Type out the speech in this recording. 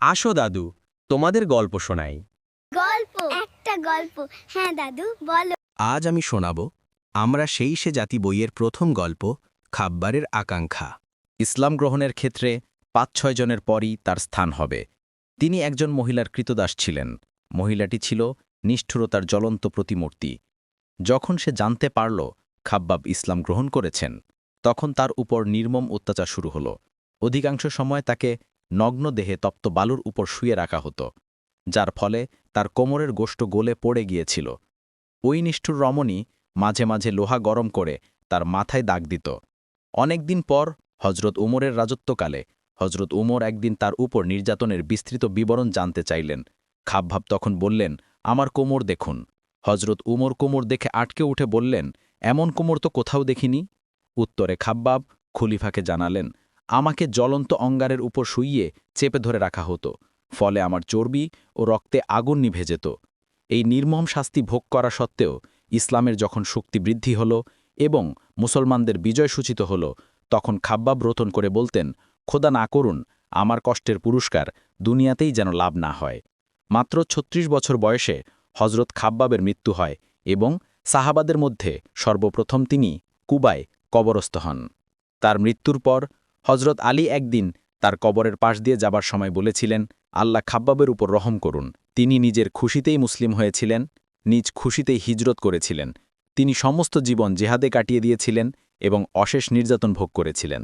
আসো দাদু, তোমাদের গল্প শোনাই। গল্প একটা গল্প। হ্যাঁ দাদু বলো। আজ আমি শোনাব আমরা সেই সে জাতি বইয়ের প্রথম গল্প, খাব্বারের আকাঙ্ক্ষা। ইসলাম গ্রহণের ক্ষেত্রে ৫-৬ জনের পরই তার স্থান হবে। তিনি একজন মহিলার কৃতদাস ছিলেন। মহিলাটি ছিল নিষ্ঠুরতার জ্বলন্ত প্রতিমূর্তি। যখন সে জানতে পারল খাব্বাব ইসলাম গ্রহণ করেছেন, তখন তার উপর নির্মম অত্যাচার শুরু হল। অধিকাংশ সময় তাকে নগ্ন দেহে তপ্ত বালুর উপর শুয়ে রাখা হতো, যার ফলে তার কোমরের গোশত গলে পড়ে গিয়েছিল। ওই নিষ্ঠুর রমণী মাঝে মাঝে লোহা গরম করে তার মাথায় দাগ দিত। অনেক দিন পর হজরত উমরের রাজত্বকালে হজরত উমর একদিন তার উপর নির্যাতনের বিস্তৃত বিবরণ জানতে চাইলেন। খাব্বাব তখন বললেন, আমার কোমর দেখুন। হজরত উমর কোমর দেখে আটকে উঠে বললেন, এমন কোমর তো কোথাও দেখিনি। উত্তরে খাব্বাব খলিফাকে জানালেন, আমাকে জ্বলন্ত অঙ্গারের উপর শুইয়ে চেপে ধরে রাখা হতো, ফলে আমার চর্বি ও রক্তে আগুন নিভে যেত। এই নির্মম শাস্তি ভোগ করা সত্ত্বেও ইসলামের যখন শক্তি বৃদ্ধি হল এবং মুসলমানদের বিজয় সূচিত হল, তখন খাব্বাব রোতন করে বলতেন, খোদা না করুন আমার কষ্টের পুরস্কার দুনিয়াতেই যেন লাভ না হয়। মাত্র ৩৬ বছর বয়সে হজরত খাব্বাবের মৃত্যু হয় এবং সাহাবাদের মধ্যে সর্বপ্রথম তিনি কুবায় কবরস্থ হন। তার মৃত্যুর পর হজরত আলী একদিন তার কবরের পাশ দিয়ে যাবার সময় বলেছিলেন, আল্লাহ খাব্বাবের উপর রহম করুন। তিনি নিজের খুশিতেই মুসলিম হয়েছিলেন, নিজ খুশিতেই হিজরত করেছিলেন। তিনি সমস্ত জীবন জেহাদে কাটিয়ে দিয়েছিলেন এবং অশেষ নির্যাতন ভোগ করেছিলেন।